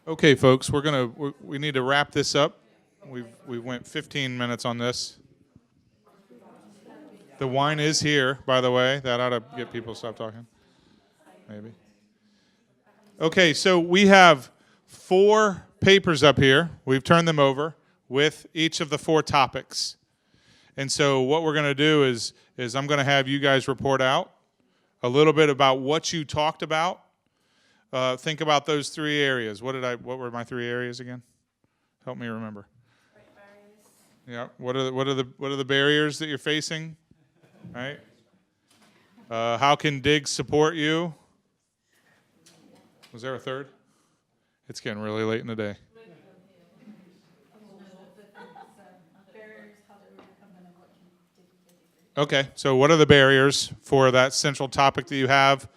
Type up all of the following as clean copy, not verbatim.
Okay, folks, we need to wrap this up. We went 15 minutes on this. The wine is here, by the way. That ought to get people to stop talking. Maybe. Okay, so we have 4 papers up here. We've turned them over with each of the 4 topics. And so what we're going to do is I'm going to have you guys report out a little bit about what you talked about. Think about those 3 areas. What were my 3 areas again? Help me remember. Yeah. What are the barriers that you're facing? Right. How can DiG support you? Was there a third? It's getting really late in the day. Okay. So what are the barriers for that central topic that you have?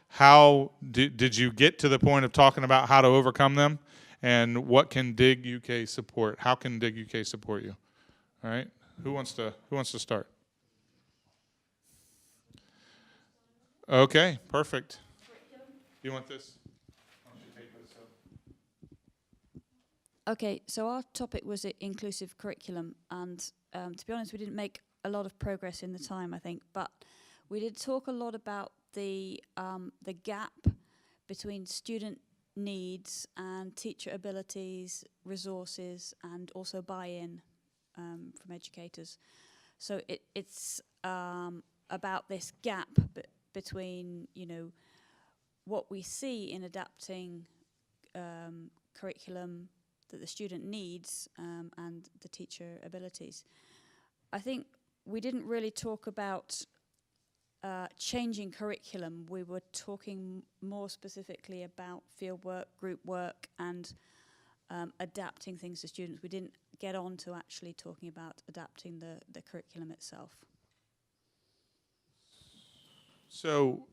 How did you get to the point of talking about how to overcome them? And what can DiG-UK support? How can DiG-UK support you? All right. Who wants to start? Okay, perfect. You want this? Why don't you take this up? Okay, so our topic was inclusive curriculum, and to be honest, we didn't make a lot of progress in the time, I think, but we did talk a lot about the gap between student needs and teacher abilities, resources, and also buy-in from educators. So it's about this gap between, what we see in adapting curriculum that the student needs and the teacher abilities. I think we didn't really talk about changing curriculum. We were talking more specifically about field work, group work, and adapting things to students. We didn't get on to actually talking about adapting the curriculum itself. So,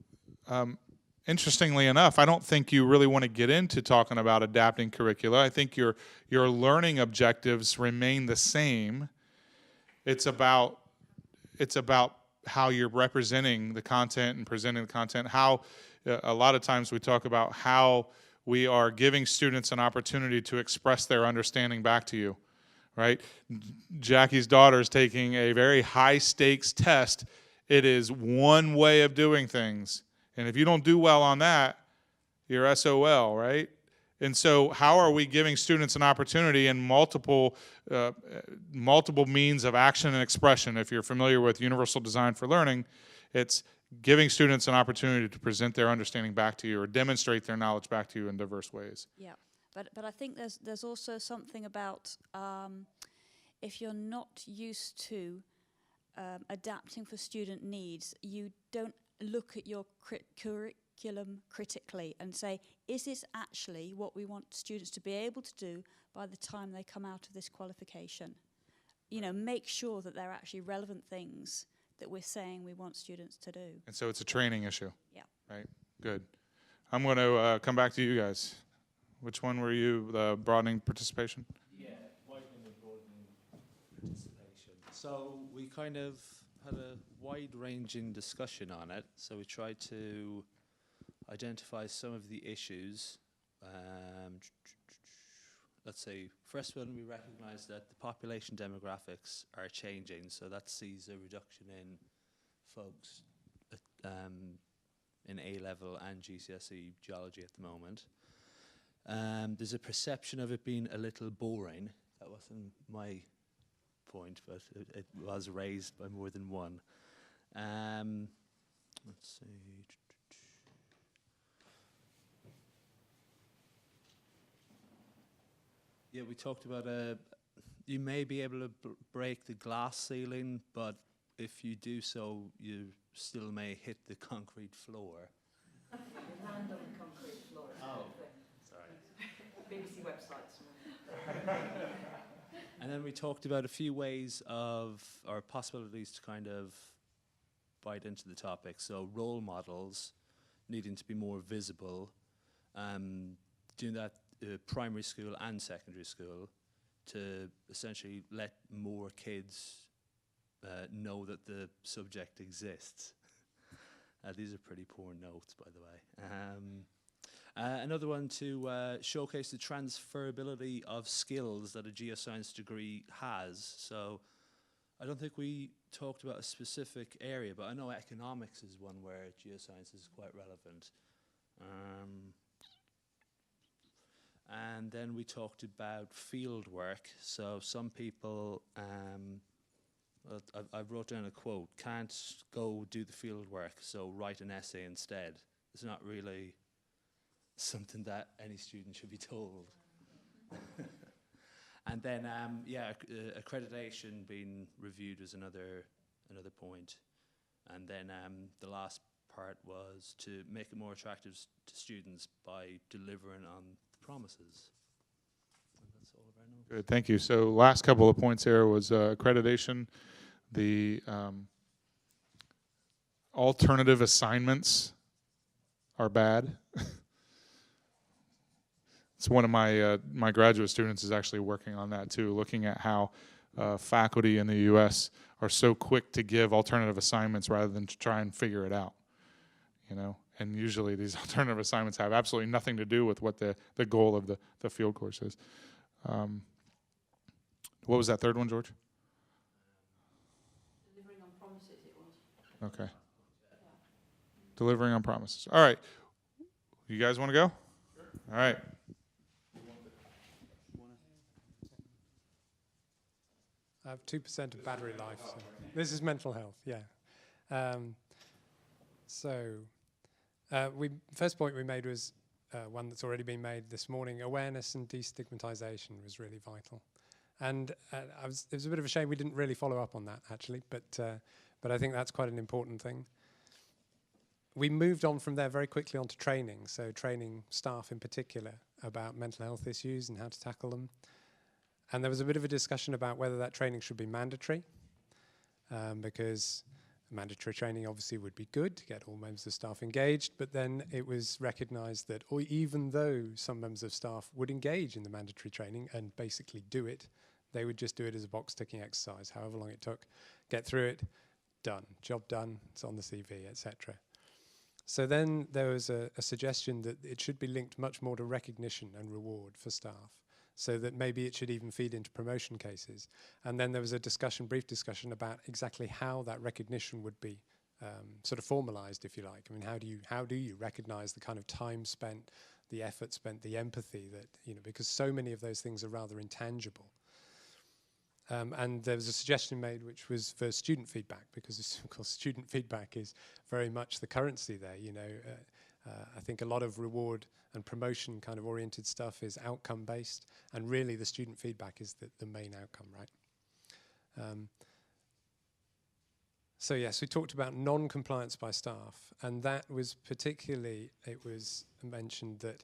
interestingly enough, I don't think you really want to get into talking about adapting curricula. I think your learning objectives remain the same. It's about how you're representing the content and presenting the content. How a lot of times we talk about how we are giving students an opportunity to express their understanding back to you, right? Jackie's daughter is taking a very high stakes test. It is one way of doing things. And if you don't do well on that, you're SOL, right? And so how are we giving students an opportunity in multiple means of action and expression? If you're familiar with Universal Design for Learning, it's giving students an opportunity to present their understanding back to you or demonstrate their knowledge back to you in diverse ways. Yeah, but I think there's also something about if you're not used to adapting for student needs, you don't look at your curriculum critically and say, is this actually what we want students to be able to do by the time they come out of this qualification? Make sure that they're actually relevant things that we're saying we want students to do. And so it's a training issue. Yeah. Right, good. I'm going to come back to you guys. Which one were you, the broadening participation? Yeah, widening and broadening participation. So we kind of had a wide-ranging discussion on it. So we tried to identify some of the issues. Let's say, first one, we recognize that the population demographics are changing. So that sees a reduction in folks in A-level and GCSE geology at the moment. There's a perception of it being a little boring. That wasn't my point, but it was raised by more than one. Let's see. Yeah, we talked about you may be able to break the glass ceiling, but if you do so, you still may hit the concrete floor. Land on the concrete floor. Oh, sorry. BBC websites. And then we talked about a few ways of, or possibilities to kind of bite into the topic. So role models needing to be more visible, doing that primary school and secondary school to essentially let more kids know that the subject exists. These are pretty poor notes, by the way. Another one to showcase the transferability of skills that a geoscience degree has. So I don't think we talked about a specific area, but I know economics is one where geoscience is quite relevant. And then we talked about field work. So some people, well, I wrote down a quote, can't go do the field work, so write an essay instead. It's not really something that any student should be told. And then, accreditation being reviewed was another point. And then the last part was to make it more attractive to students by delivering on the promises. And that's all of our notes. Good, thank you. So last couple of points here was accreditation, the alternative assignments are bad. It's one of my graduate students is actually working on that too, looking at how faculty in the U.S. are so quick to give alternative assignments rather than to try and figure it out, you know. And usually these alternative assignments have absolutely nothing to do with what the goal of the field course is. What was that third one, George? Delivering on promises it was. Okay. Delivering on promises. All right. You guys want to go? Sure. All right. I have 2% of battery life. So this is mental health, yeah. First point we made was one that's already been made this morning. Awareness and destigmatization was really vital. And it was a bit of a shame we didn't really follow up on that, actually, but I think that's quite an important thing. We moved on from there very quickly onto training, so training staff in particular about mental health issues and how to tackle them. And there was a bit of a discussion about whether that training should be mandatory, because mandatory training obviously would be good to get all members of staff engaged, but then it was recognized that even though some members of staff would engage in the mandatory training and basically do it, they would just do it as a box-ticking exercise, however long it took, get through it, done, job done, it's on the CV, etc. So then there was a suggestion that it should be linked much more to recognition and reward for staff, so that maybe it should even feed into promotion cases. And then there was a brief discussion about exactly how that recognition would be sort of formalized, if you like. I mean, how do you recognize the kind of time spent, the effort spent, the empathy that, you know, because so many of those things are rather intangible. And there was a suggestion made which was for student feedback, because of course student feedback is very much the currency there, you know. I think a lot of reward and promotion kind of oriented stuff is outcome based, and really the student feedback is the main outcome, right? So yes, we talked about non-compliance by staff, and that was particularly, it was mentioned that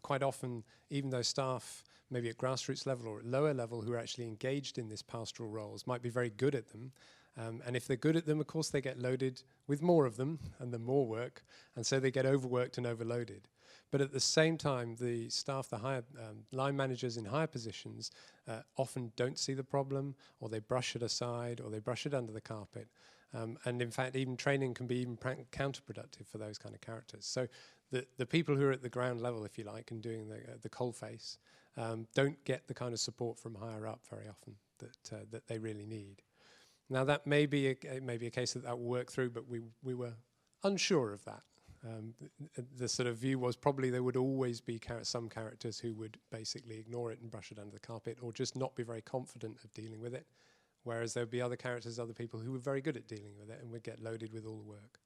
quite often, even though staff maybe at grassroots level or at lower level who are actually engaged in this pastoral roles might be very good at them, and if they're good at them, of course, they get loaded with more of them and then more work, and so they get overworked and overloaded. But at the same time, the staff, the higher line managers in higher positions often don't see the problem, or they brush it aside, or they brush it under the carpet. And in fact, even training can be even counterproductive for those kind of characters. So the people who are at the ground level, if you like, and doing the coalface, don't get the kind of support from higher up very often that they really need. Now that may be a case that will work through, but we were unsure of that. The sort of view was probably there would always be some characters who would basically ignore it and brush it under the carpet, or just not be very confident of dealing with it, whereas there would be other characters, other people who were very good at dealing with it and would get loaded with all the work.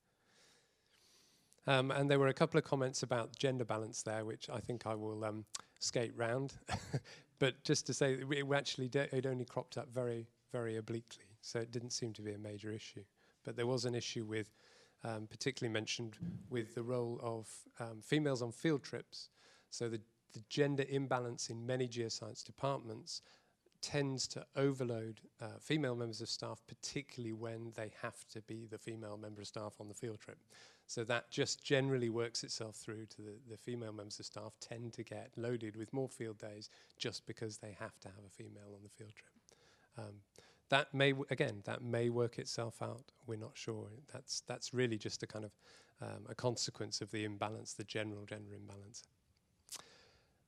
And there were a couple of comments about gender balance there, which I think I will skate round. But just to say, it actually it only cropped up very, very obliquely, so it didn't seem to be a major issue. But there was an issue with, particularly mentioned, with the role of females on field trips. So the gender imbalance in many geoscience departments tends to overload female members of staff, particularly when they have to be the female member of staff on the field trip. So that just generally works itself through to the female members of staff tend to get loaded with more field days just because they have to have a female on the field trip. that may work itself out. We're not sure. That's really just a kind of a consequence of the imbalance, the general gender imbalance.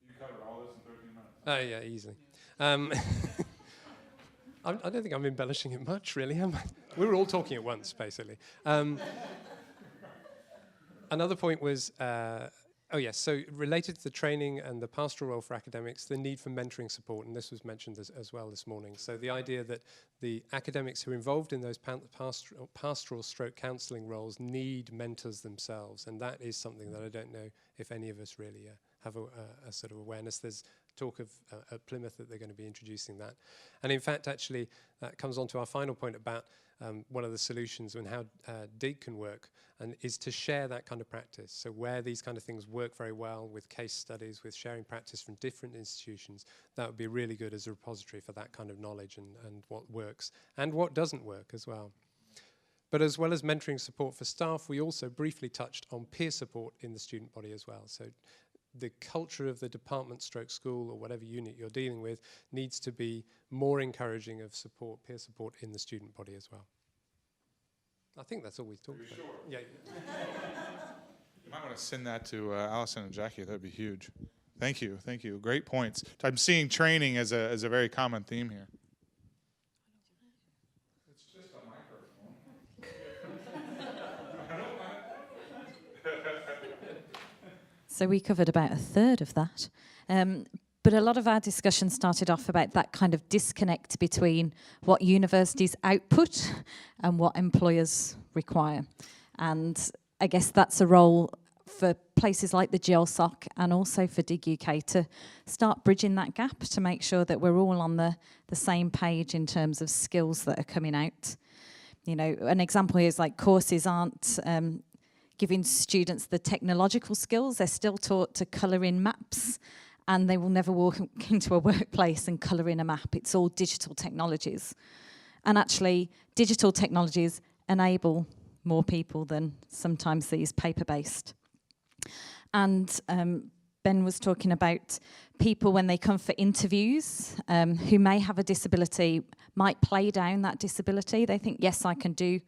You covered all this in 13 minutes. Oh yeah, easily. I don't think I'm embellishing it much, really, am I? We were all talking at once, basically. Another point was, so related to the training and the pastoral role for academics, the need for mentoring support, and this was mentioned as well this morning. So the idea that the academics who are involved in those pastoral stroke counselling roles need mentors themselves, and that is something that I don't know if any of us really have a sort of awareness. There's talk of at Plymouth that they're going to be introducing that. And in fact, actually, that comes on to our final point about one of the solutions and how DiG can work, and is to share that kind of practice. So where these kind of things work very well with case studies, with sharing practice from different institutions, that would be really good as a repository for that kind of knowledge and what works and what doesn't work as well. But as well as mentoring support for staff, we also briefly touched on peer support in the student body as well. So the culture of the department stroke school or whatever unit you're dealing with needs to be more encouraging of support, peer support in the student body as well. I think that's all we've talked about. Sure? Yeah. You might want to send that to Allison and Jackie. That'd be huge. Thank you. Thank you. Great points. I'm seeing training as a very common theme here. It's just a microphone. So we covered about a third of that. But a lot of our discussion started off about that kind of disconnect between what universities output and what employers require. And I guess that's a role for places like the GLSOC and also for DiG-UK to start bridging that gap to make sure that we're all on the same page in terms of skills that are coming out. You know, an example here is like courses aren't giving students the technological skills. They're still taught to colour in maps, and they will never walk into a workplace and colour in a map. It's all digital technologies. And actually, digital technologies enable more people than sometimes these paper-based. And Ben was talking about people when they come for interviews who may have a disability, might play down that disability. They think, yes, I can do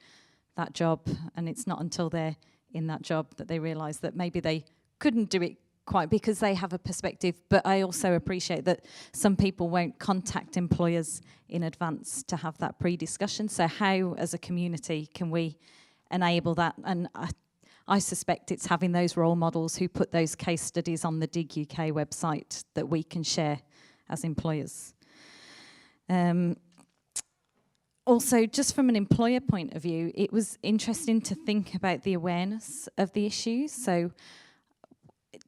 that job. And it's not until they're in that job that they realise that maybe they couldn't do it quite because they have a perspective. But I also appreciate that some people won't contact employers in advance to have that pre-discussion. So how, as a community, can we enable that? And I suspect it's having those role models who put those case studies on the DiG-UK website that we can share as employers. Also, just from an employer point of view, it was interesting to think about the awareness of the issues. So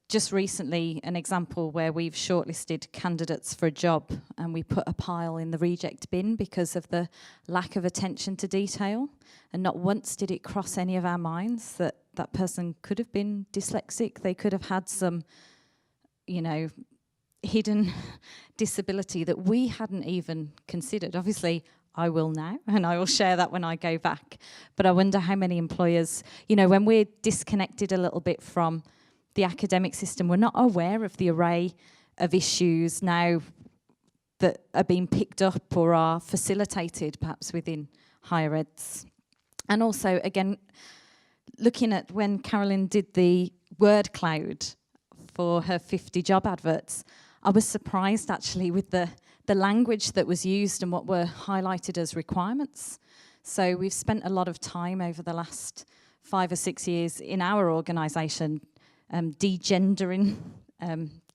just recently, an example where we've shortlisted candidates for a job and we put a pile in the reject bin because of the lack of attention to detail. And not once did it cross any of our minds that that person could have been dyslexic. They could have had some, you know, hidden disability that we hadn't even considered. Obviously, I will now, and I will share that when I go back. But I wonder how many employers, you know, when we're disconnected a little bit from the academic system, we're not aware of the array of issues now that are being picked up or are facilitated perhaps within higher eds. And also, again, looking at when Carolyn did the word cloud for her 50 job adverts, I was surprised actually with the language that was used and what were highlighted as requirements. So we've spent a lot of time over the last 5 or 6 years in our organisation degendering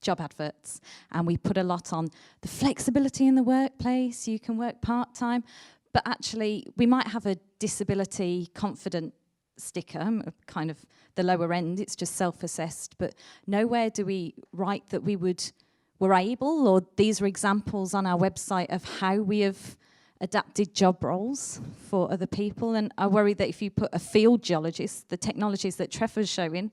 job adverts, and we put a lot on the flexibility in the workplace. You can work part-time, but actually we might have a disability confident sticker, kind of the lower end, it's just self-assessed, but nowhere do we write that we're able, or these are examples on our website of how we have adapted job roles for other people. And I worry that if you put a field geologist, the technologies that Trevor's showing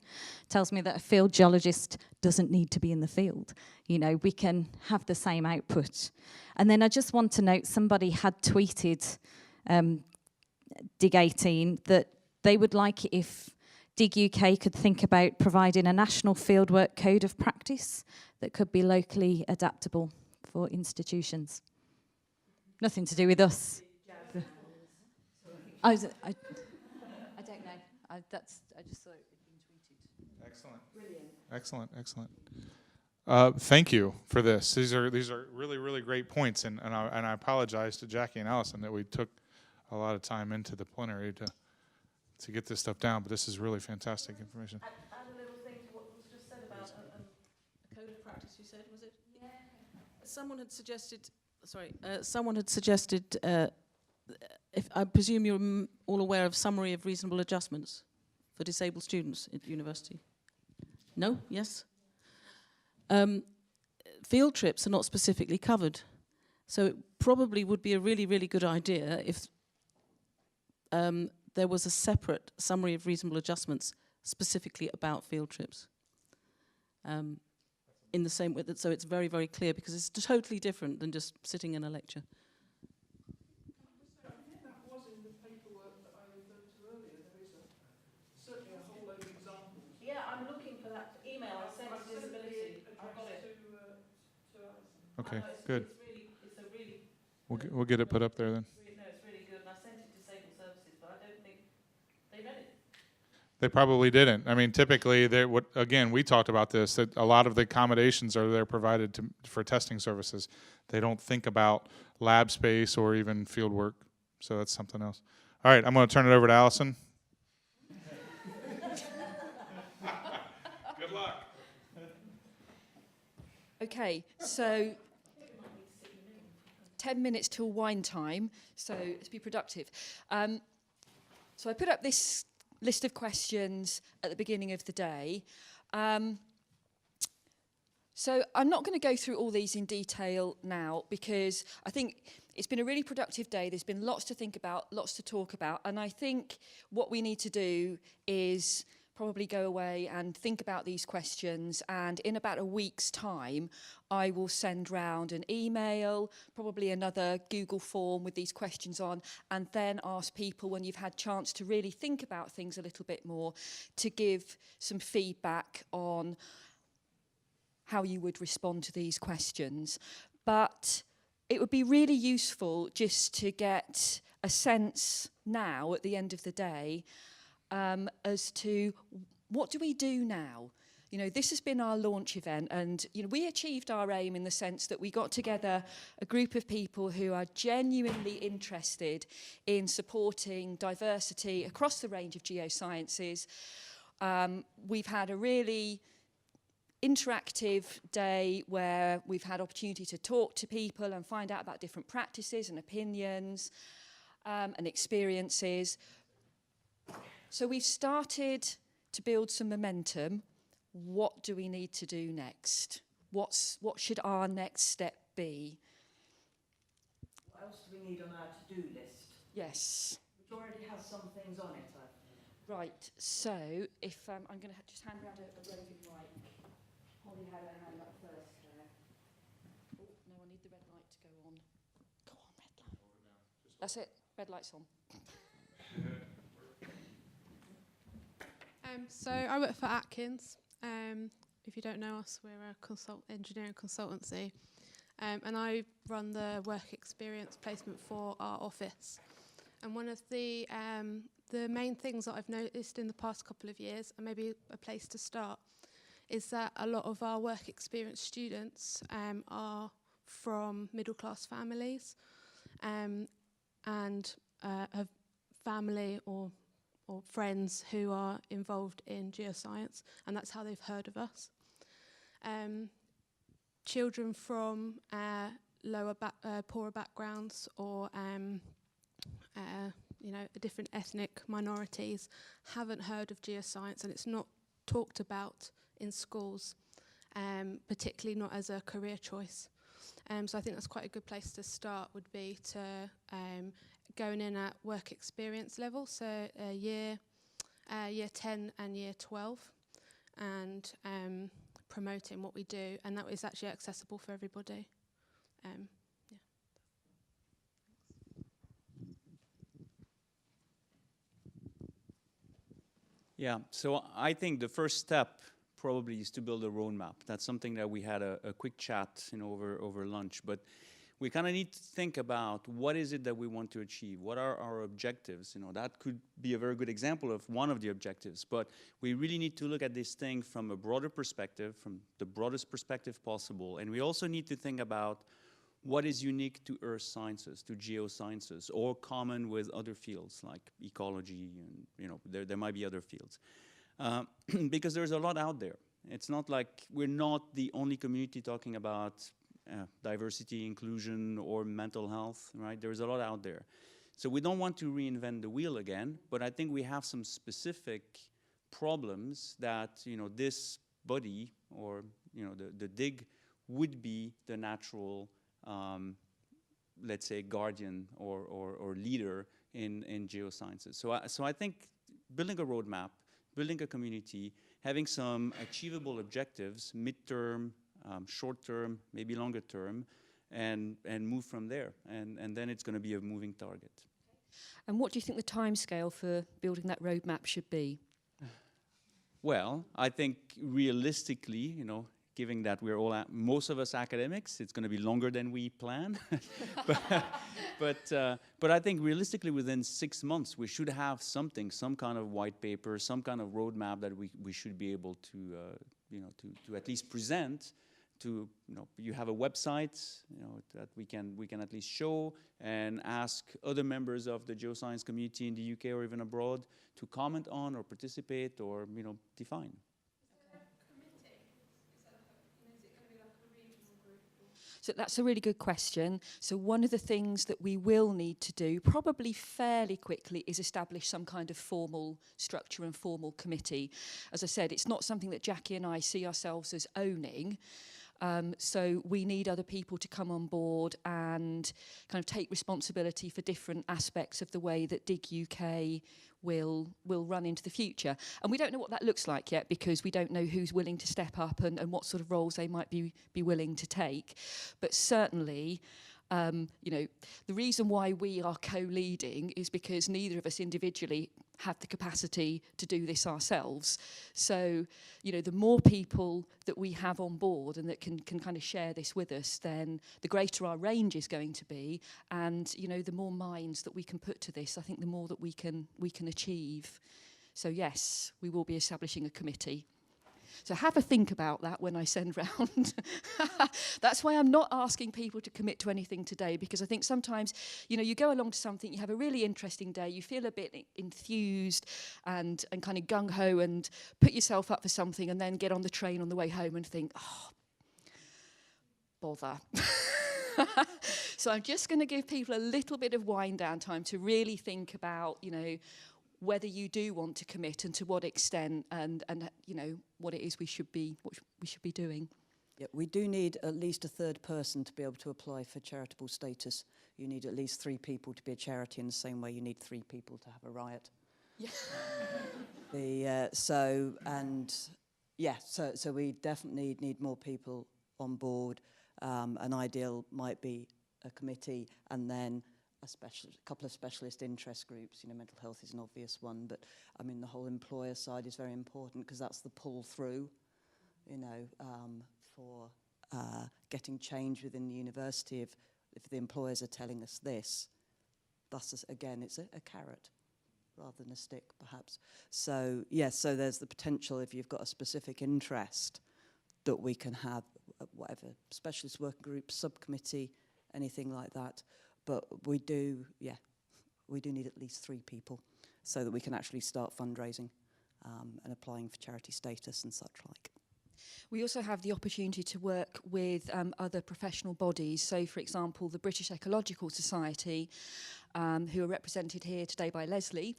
tells me that a field geologist doesn't need to be in the field. You know, we can have the same output. And then I just want to note, somebody had tweeted DiG-18 that they would like it if DiG-UK could think about providing a national fieldwork code of practice that could be locally adaptable for institutions. Nothing to do with us. Yeah, I don't know. I just thought it had been tweeted. Excellent. Brilliant. Excellent, excellent. Thank you for this. These are really, really great points, and I apologize to Jackie and Allison that we took a lot of time into the plenary to get this stuff down, but this is really fantastic information. Add a little thing to what was just said about a code of practice, you said, was it? Yeah. Someone had suggested, if I presume you're all aware of summary of reasonable adjustments for disabled students at university. No? Yes? Field trips are not specifically covered. So it probably would be a really, really good idea if there was a separate summary of reasonable adjustments specifically about field trips. In the same way that, so it's very, very clear, because it's totally different than just sitting in a lecture. I think that was in the paperwork that I referred to earlier. There is certainly a whole load of examples. Yeah, I'm looking for that email I sent to disability. I've got it. To Alison. Okay, I know good. It's a really, We'll get it put up there then. it's really good. And I sent it to disabled services, but I don't think they read it. They probably didn't. I mean, typically, again, we talked about this, that a lot of the accommodations are there provided for testing services. They don't think about lab space or even field work. So that's something else. All right, I'm going to turn it over to Allison. Good luck. Okay, so 10 minutes till wine time, so let's be productive. So I put up this list of questions at the beginning of the day. So I'm not going to go through all these in detail now, because I think it's been a really productive day. There's been lots to think about, lots to talk about, and I think what we need to do is probably go away and think about these questions, and in about a week's time I will send round an email, probably another Google form with these questions on, and then ask people, when you've had chance to really think about things a little bit more, to give some feedback on how you would respond to these questions. But it would be really useful just to get a sense now at the end of the day as to what do we do now? You know, this has been our launch event, and you know, we achieved our aim in the sense that we got together a group of people who are genuinely interested in supporting diversity across the range of geosciences. We've had a really interactive day where we've had opportunity to talk to people and find out about different practices and opinions and experiences. So we've started to build some momentum. What do we need to do next? What should our next step be? What else do we need on our to-do list? Yes. Which already has some things on it, I think. Right, so if I'm going to just hand around a roving mic. Holly had her hand up first there. Oh, no, I need the red light to go on. Go on, red light. That's it, red light's on. So I work for Atkins. If you don't know us, we're a engineering consultancy. And I run the work experience placement for our office. And one of the main things that I've noticed in the past couple of years, and maybe a place to start, is that a lot of our work experience students are from middle class families and have family or friends who are involved in geoscience, and that's how they've heard of us. Children from poorer backgrounds or different ethnic minorities haven't heard of geoscience, and it's not talked about in schools, particularly not as a career choice. So I think that's quite a good place to start, would be to going in at work experience level, so year 10 and year 12, and promoting what we do, and that is actually accessible for everybody. Yeah, so I think the first step probably is to build a roadmap. That's something that we had a quick chat over lunch, but we kind of need to think about what is it that we want to achieve, what are our objectives. You know, that could be a very good example of one of the objectives, but we really need to look at this thing from a broader perspective, from the broadest perspective possible, and we also need to think about what is unique to earth sciences, to geosciences, or common with other fields like ecology, and you know, there might be other fields. Because there's a lot out there. It's not like we're not the only community talking about diversity, inclusion, or mental health, right? There's a lot out there. So we don't want to reinvent the wheel again, but I think we have some specific problems that, you know, this body, or, you know, the DIG would be the natural, let's say, guardian or leader in geosciences. So I think building a roadmap, building a community, having some achievable objectives, midterm, short-term, maybe longer term, and move from there. And then it's going to be a moving target. And what do you think the timescale for building that roadmap should be? Well, I think realistically, you know, given that we're all, most of us academics, it's going to be longer than we plan. But I think realistically within 6 months, we should have something, some kind of white paper, some kind of roadmap that we should be able to, you know, to at least present. To, you know, you have a website, you know, that we can at least show and ask other members of the geoscience community in the UK or even abroad to comment on or participate or, you know, define. So that's a really good question. So one of the things that we will need to do, probably fairly quickly, is establish some kind of formal structure and formal committee. As I said, it's not something that Jackie and I see ourselves as owning. So we need other people to come on board and kind of take responsibility for different aspects of the way that DiG-UK will run into the future. And we don't know what that looks like yet, because we don't know who's willing to step up and what sort of roles they might be willing to take. But certainly, you know, the reason why we are co-leading is because neither of us individually have the capacity to do this ourselves. So, you know, the more people that we have on board and that can kind of share this with us, then the greater our range is going to be. And, you know, the more minds that we can put to this, I think the more that we can achieve. So yes, we will be establishing a committee. So have a think about that when I send round. That's why I'm not asking people to commit to anything today, because I think sometimes, you know, you go along to something, you have a really interesting day, you feel a bit enthused and kind of gung-ho and put yourself up for something, and then get on the train on the way home and think, oh, bother. So I'm just going to give people a little bit of wind down time to really think about, you know, whether you do want to commit and to what extent, and you know, what it is we should be doing. Yeah, we do need at least a third person to be able to apply for charitable status. You need at least 3 people to be a charity, in the same way you need 3 people to have a riot. Yeah. So we definitely need more people on board. An ideal might be a committee, and then a couple of specialist interest groups. You know, mental health is an obvious one, but I mean the whole employer side is very important, because that's the pull through, you know, for getting change within the university. If the employers are telling us this, that's again, it's a carrot rather than a stick, perhaps. So yes, so there's the potential, if you've got a specific interest, that we can have whatever specialist working group, subcommittee, anything like that. But we do need at least 3 people, so that we can actually start fundraising and applying for charity status and such like. We also have the opportunity to work with other professional bodies. So, for example, the British Ecological Society, who are represented here today by Leslie.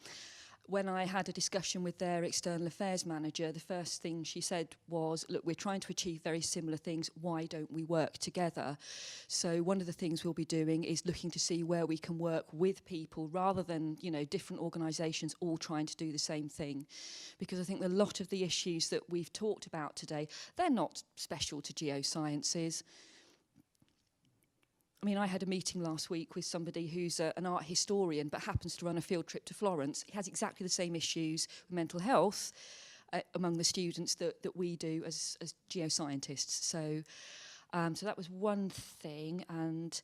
When I had a discussion with their external affairs manager, the first thing she said was, look, we're trying to achieve very similar things. Why don't we work together? So one of the things we'll be doing is looking to see where we can work with people, rather than, you know, different organisations all trying to do the same thing. Because I think a lot of the issues that we've talked about today, they're not special to geosciences. I mean, I had a meeting last week with somebody who's an art historian but happens to run a field trip to Florence. He has exactly the same issues with mental health among the students that we do as geoscientists. So So that was one thing, and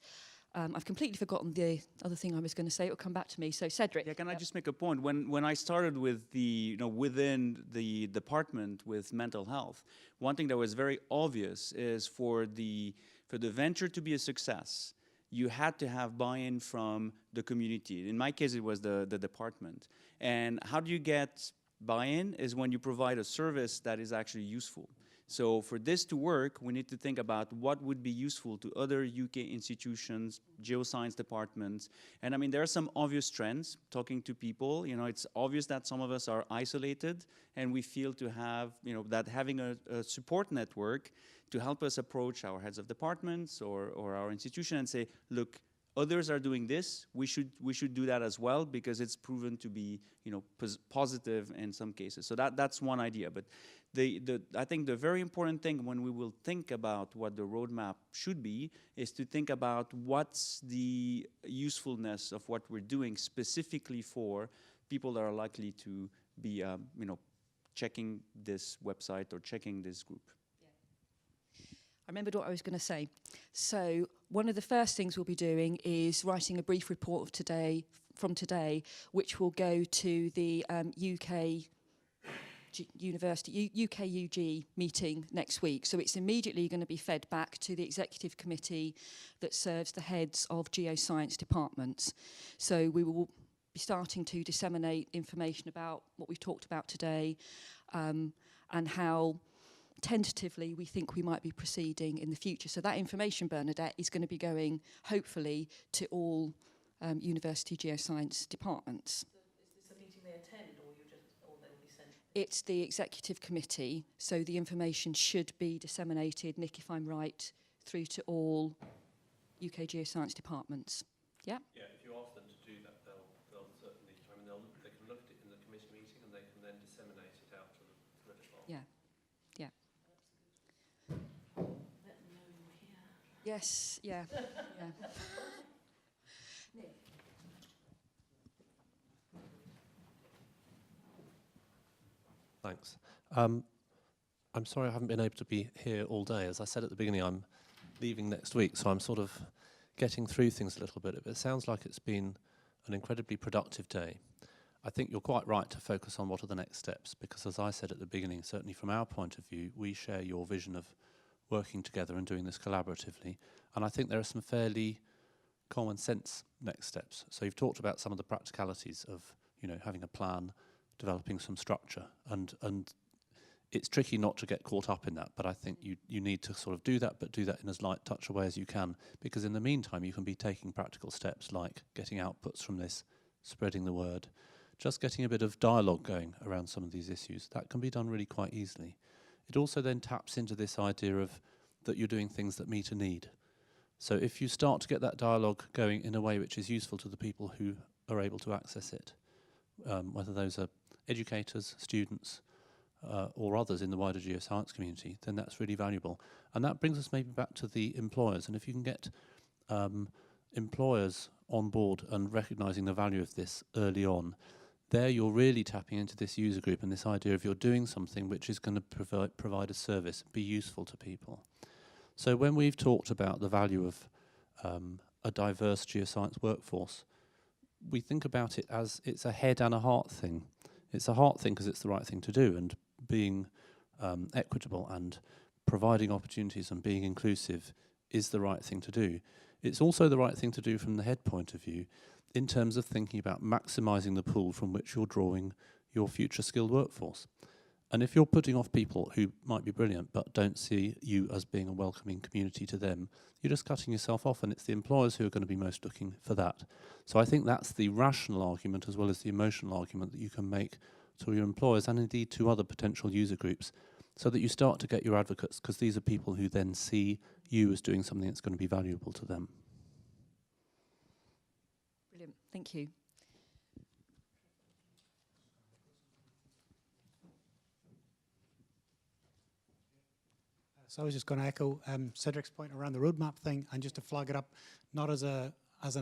I've completely forgotten the other thing I was going to say. It will come back to me. So Cedric. Yeah, can I just make a point? When I started with within the department with mental health, one thing that was very obvious is for the venture to be a success, you had to have buy-in from the community. In my case, it was the department. And how do you get buy-in is when you provide a service that is actually useful. So for this to work, we need to think about what would be useful to other UK institutions, geoscience departments. And I mean, there are some obvious trends. Talking to people, it's obvious that some of us are isolated, and we feel to have, that having a support network to help us approach our heads of departments or our institution and say, look, others are doing this, we should do that as well, because it's proven to be, positive in some cases. So that's one idea. But I think the very important thing when we will think about what the roadmap should be is to think about what's the usefulness of what we're doing specifically for people that are likely to be, checking this website or checking this group. I remembered what I was going to say. So one of the first things we'll be doing is writing a brief report of from today, which will go to the UK UG meeting next week. So it's immediately going to be fed back to the executive committee that serves the heads of geoscience departments. So we will be starting to disseminate information about what we've talked about today, and how tentatively we think we might be proceeding in the future. So that information, Bernadette, is going to be going, hopefully, to all university geoscience departments. So is this a meeting they attend, or they will be sent? It's the executive committee, so the information should be disseminated, Nick, if I'm right, through to all UK geoscience departments. Yeah? Yeah, if you ask them to do that, they'll certainly, they can look at it in the committee meeting, and they can then disseminate it out to the department. Yeah. Yeah. Let them know you're here. Yes, yeah. Yeah. Thanks. I'm sorry I haven't been able to be here all day. As I said at the beginning, I'm leaving next week, so I'm sort of getting through things a little bit. It sounds like it's been an incredibly productive day. I think you're quite right to focus on what are the next steps, because as I said at the beginning, certainly from our point of view, we share your vision of working together and doing this collaboratively. And I think there are some fairly common sense next steps. So you've talked about some of the practicalities of, having a plan, developing some structure, and it's tricky not to get caught up in that, but I think you need to sort of do that, but do that in as light touch a way as you can, because in the meantime you can be taking practical steps like getting outputs from this, spreading the word, just getting a bit of dialogue going around some of these issues. That can be done really quite easily. It also then taps into this idea of that you're doing things that meet a need. So if you start to get that dialogue going in a way which is useful to the people who are able to access it, whether those are educators, students, or others in the wider geoscience community, then that's really valuable. And that brings us maybe back to the employers. And if you can get employers on board and recognising the value of this early on, there you're really tapping into this user group and this idea of you're doing something which is going to provide a service, be useful to people. So when we've talked about the value of a diverse geoscience workforce, we think about it as it's a head and a heart thing. It's a heart thing because it's the right thing to do, and being equitable and providing opportunities and being inclusive is the right thing to do. It's also the right thing to do from the head point of view in terms of thinking about maximising the pool from which you're drawing your future skilled workforce. And if you're putting off people who might be brilliant but don't see you as being a welcoming community to them, you're just cutting yourself off, and it's the employers who are going to be most looking for that. So I think that's the rational argument as well as the emotional argument that you can make to your employers and indeed to other potential user groups, so that you start to get your advocates, because these are people who then see you as doing something that's going to be valuable to them. Brilliant, thank you. So I was just going to echo Cedric's point around the roadmap thing, and just to flag it up, not as an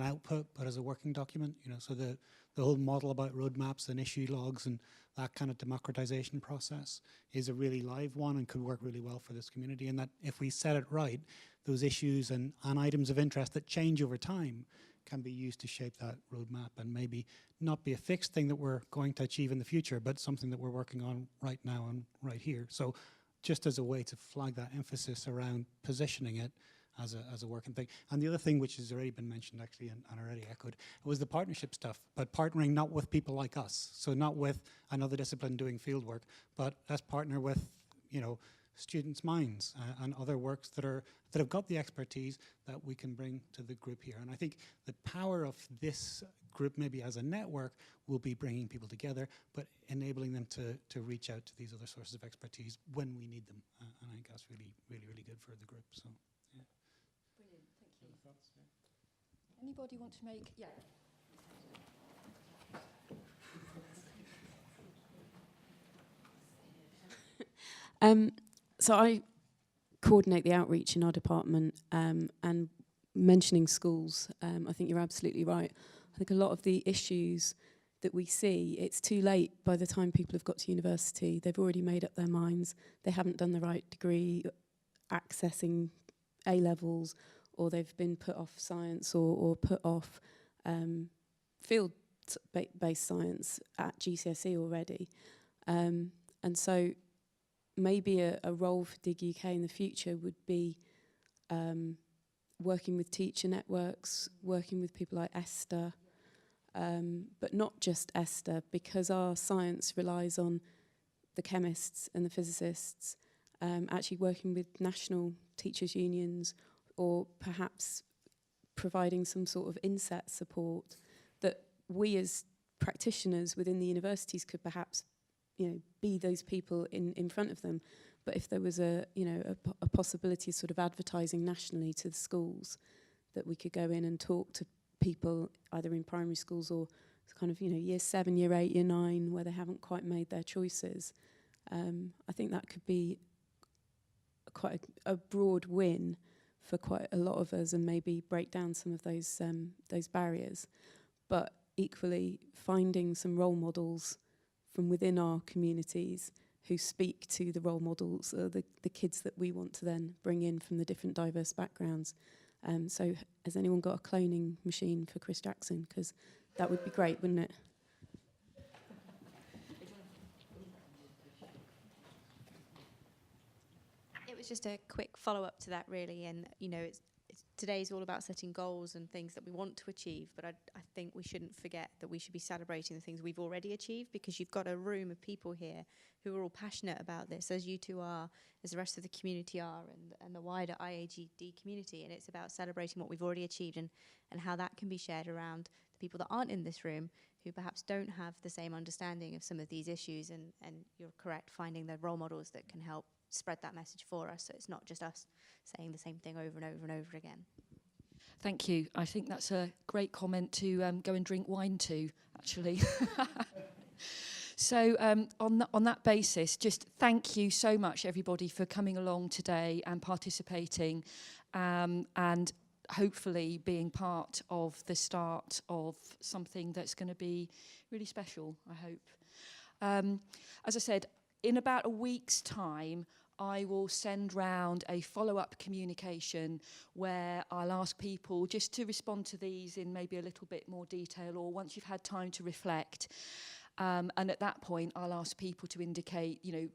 output, but as a working document. So the whole model about roadmaps and issue logs and that kind of democratization process is a really live one and could work really well for this community, and that if we set it right, those issues and items of interest that change over time can be used to shape that roadmap and maybe not be a fixed thing that we're going to achieve in the future, but something that we're working on right now and right here. So just as a way to flag that emphasis around positioning it as a working thing. And the other thing, which has already been mentioned actually and already echoed, was the partnership stuff, but partnering not with people like us, so not with another discipline doing field work, but let's partner with, you know, students' minds and other works that have got the expertise that we can bring to the group here. And I think the power of this group, maybe as a network, will be bringing people together, but enabling them to reach out to these other sources of expertise when we need them. And I think that's really, really, really good for the group. So, yeah. Brilliant, thank you. Anybody want to make, yeah. So I coordinate the outreach in our department, and mentioning schools, I think you're absolutely right. I think a lot of the issues that we see, it's too late by the time people have got to university. They've already made up their minds. They haven't done the right degree, accessing A-levels, or they've been put off science or put off field-based science at GCSE already. And so maybe a role for DiG-UK in the future would be working with teacher networks, working with people like Esther, but not just Esther, because our science relies on the chemists and the physicists, actually working with national teachers' unions, or perhaps providing some sort of inset support that we as practitioners within the universities could perhaps, you know, be those people in front of them. But if there was a possibility of sort of advertising nationally to the schools, that we could go in and talk to people either in primary schools or kind of, you know, year 7, year 8, year 9, where they haven't quite made their choices. I think that could be quite a broad win for quite a lot of us, and maybe break down some of those barriers. But equally, finding some role models from within our communities who speak to the role models, the kids that we want to then bring in from the different diverse backgrounds. So has anyone got a cloning machine for Chris Jackson? Because that would be great, wouldn't it? It was just a quick follow-up to that, really. And, you know, today's all about setting goals and things that we want to achieve, but I think we shouldn't forget that we should be celebrating the things we've already achieved, because you've got a room of people here who are all passionate about this, as you two are, as the rest of the community are, and the wider IAGD community. And it's about celebrating what we've already achieved and how that can be shared around the people that aren't in this room, who perhaps don't have the same understanding of some of these issues. And you're correct, finding the role models that can help spread that message for us, so it's not just us saying the same thing over and over and over again. Thank you. I think that's a great comment to go and drink wine to, actually. So on that basis, just thank you so much, everybody, for coming along today and participating, and hopefully being part of the start of something that's going to be really special, I hope. As I said, in about a week's time, I will send round a follow-up communication where I'll ask people just to respond to these in maybe a little bit more detail, or once you've had time to reflect. And at that point, I'll ask people to indicate, you know,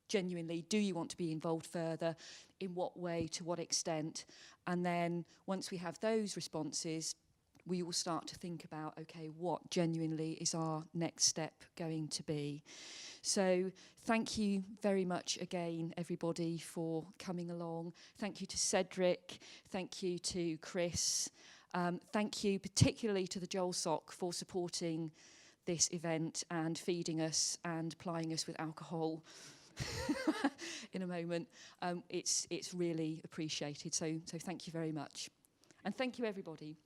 genuinely, do you want to be involved further? In what way? To what extent? And then once we have those responses, we will start to think about, okay, what genuinely is our next step going to be? So thank you very much again, everybody, for coming along. Thank you to Cedric. Thank you to Chris. Thank you particularly to the Joel Sock for supporting this event and feeding us and plying us with alcohol in a moment. It's really appreciated. So thank you very much. And thank you, everybody.